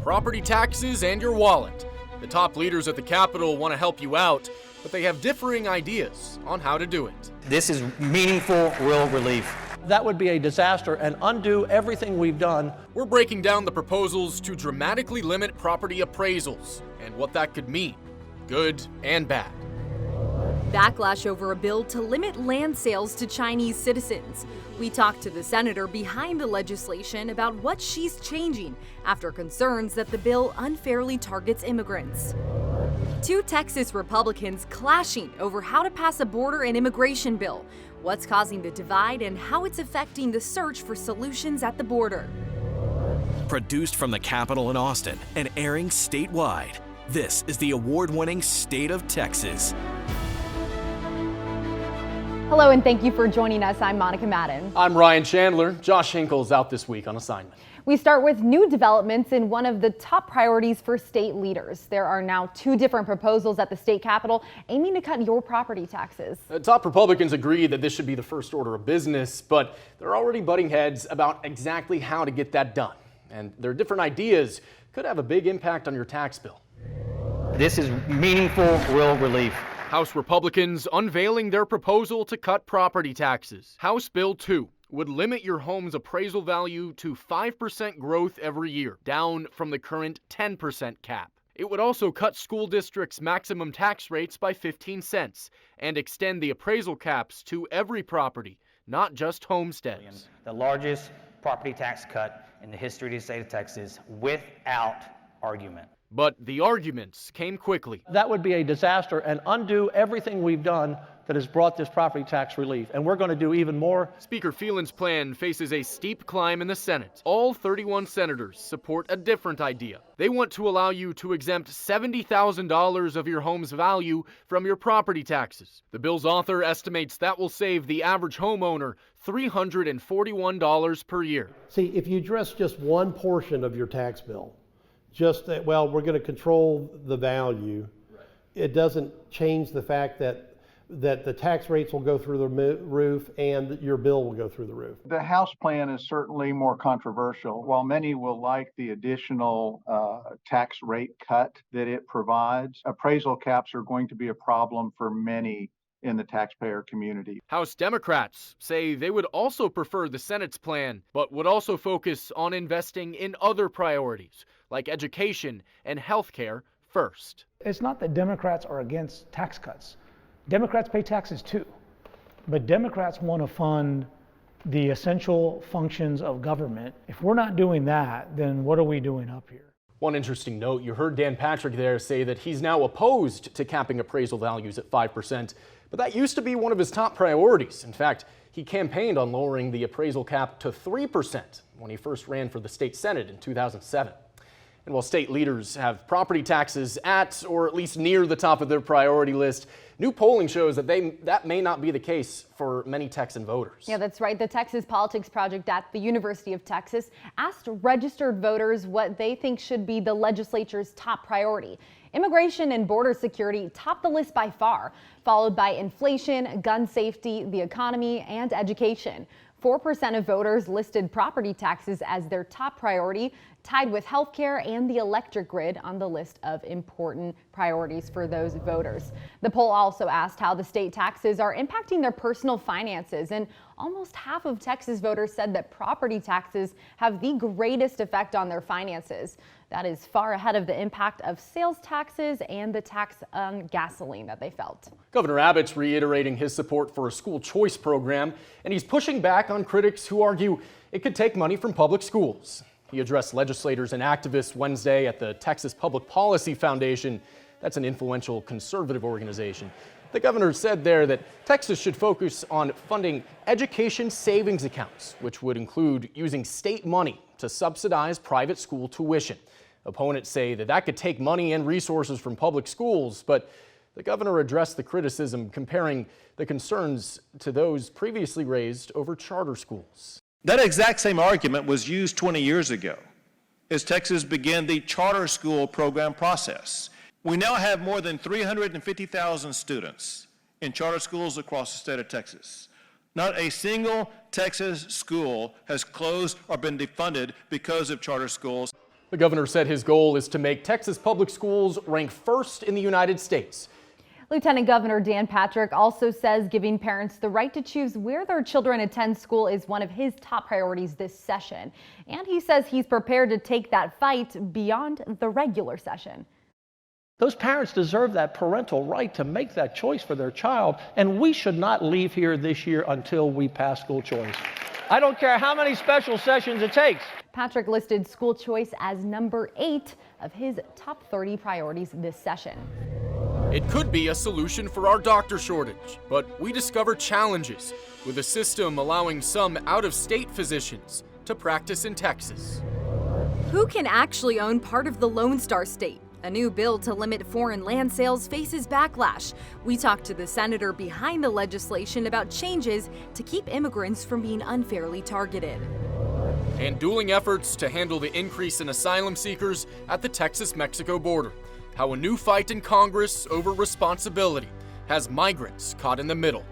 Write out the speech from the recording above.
property taxes and your wallet. The top leaders at the Capitol want to help you out, but they have differing ideas on how to do it. This is meaningful, real relief. That would be a disaster and undo everything we've done. We're breaking down the proposals to dramatically limit property appraisals and what that could mean, good and bad. Backlash over a bill to limit land sales to Chinese citizens. We talked to the senator behind the legislation about what she's changing after concerns that the bill unfairly targets immigrants. Two Texas Republicans clashing over how to pass a border and immigration bill, what's causing the divide and how it's affecting the search for solutions at the border. Produced from the Capitol in Austin and airing statewide, this is the award-winning State of Texas. Hello and thank you for joining us. I'm Monica Madden. I'm Ryan Chandler. Josh Hinkle's out this week on assignment. We start with new developments in one of the top priorities for state leaders. There are now two different proposals at the state capitol aiming to cut your property taxes. Top Republicans agree that this should be the first order of business, but they're already butting heads about exactly how to get that done. And their different ideas could have a big impact on your tax bill. This is meaningful, real relief. House Republicans unveiling their proposal to cut property taxes. House Bill 2 would limit your home's appraisal value to 5% growth every year, down from the current 10% cap. It would also cut school districts' maximum tax rates by 15 cents and extend the appraisal caps to every property, not just homesteads. The largest property tax cut in the history of the state of Texas without argument. But the arguments came quickly. That would be a disaster and undo everything we've done that has brought this property tax relief. And we're going to do even more. Speaker Phelan's plan faces a steep climb in the Senate. All 31 senators support a different idea. They want to allow you to exempt $70,000 of your home's value from your property taxes. The bill's author estimates that will save the average homeowner $341 per year. See, if you address just one portion of your tax bill, just that, well, we're going to control the value. Right. It doesn't change the fact that the tax rates will go through the roof and your bill will go through the roof. The House plan is certainly more controversial. While many will like the additional tax rate cut that it provides, appraisal caps are going to be a problem for many in the taxpayer community. House Democrats say they would also prefer the Senate's plan, but would also focus on investing in other priorities, like education and health care first. It's not that Democrats are against tax cuts. Democrats pay taxes too, but Democrats want to fund the essential functions of government. If we're not doing that, then what are we doing up here? One interesting note, you heard Dan Patrick there say that he's now opposed to capping appraisal values at 5%, but that used to be one of his top priorities. In fact, he campaigned on lowering the appraisal cap to 3% when he first ran for the state Senate in 2007. And while state leaders have property taxes at or at least near the top of their priority list, new polling shows that that may not be the case for many Texan voters. Yeah, that's right. The Texas Politics Project at the University of Texas asked registered voters what they think should be the legislature's top priority. Immigration and border security top the list by far, followed by inflation, gun safety, the economy, and education. 4% of voters listed property taxes as their top priority, tied with healthcare and the electric grid on the list of important priorities for those voters. The poll also asked how the state taxes are impacting their personal finances, and almost half of Texas voters said that property taxes have the greatest effect on their finances. That is far ahead of the impact of sales taxes and the tax on gasoline that they felt. Governor Abbott's reiterating his support for a school choice program, and he's pushing back on critics who argue it could take money from public schools. He addressed legislators and activists Wednesday at the Texas Public Policy Foundation. That's an influential conservative organization. The governor said there that Texas should focus on funding education savings accounts, which would include using state money to subsidize private school tuition. Opponents say that could take money and resources from public schools, but the governor addressed the criticism, comparing the concerns to those previously raised over charter schools. That exact same argument was used 20 years ago as Texas began the charter school program process. We now have more than 350,000 students in charter schools across the state of Texas. Not a single Texas school has closed or been defunded because of charter schools. The governor said his goal is to make Texas public schools rank first in the United States. Lieutenant Governor Dan Patrick also says giving parents the right to choose where their children attend school is one of his top priorities this session. And he says he's prepared to take that fight beyond the regular session. Those parents deserve that parental right to make that choice for their child, and we should not leave here this year until we pass school choice. I don't care how many special sessions it takes. Patrick listed school choice as number 8 of his top 30 priorities this session. It could be a solution for our doctor shortage, but we discover challenges with a system allowing some out-of-state physicians to practice in Texas. Who can actually own part of the Lone Star State? A new bill to limit foreign land sales faces backlash. We talked to the senator behind the legislation about changes to keep immigrants from being unfairly targeted. And dueling efforts to handle the increase in asylum seekers at the Texas-Mexico border. How a new fight in Congress over responsibility has migrants caught in the middle.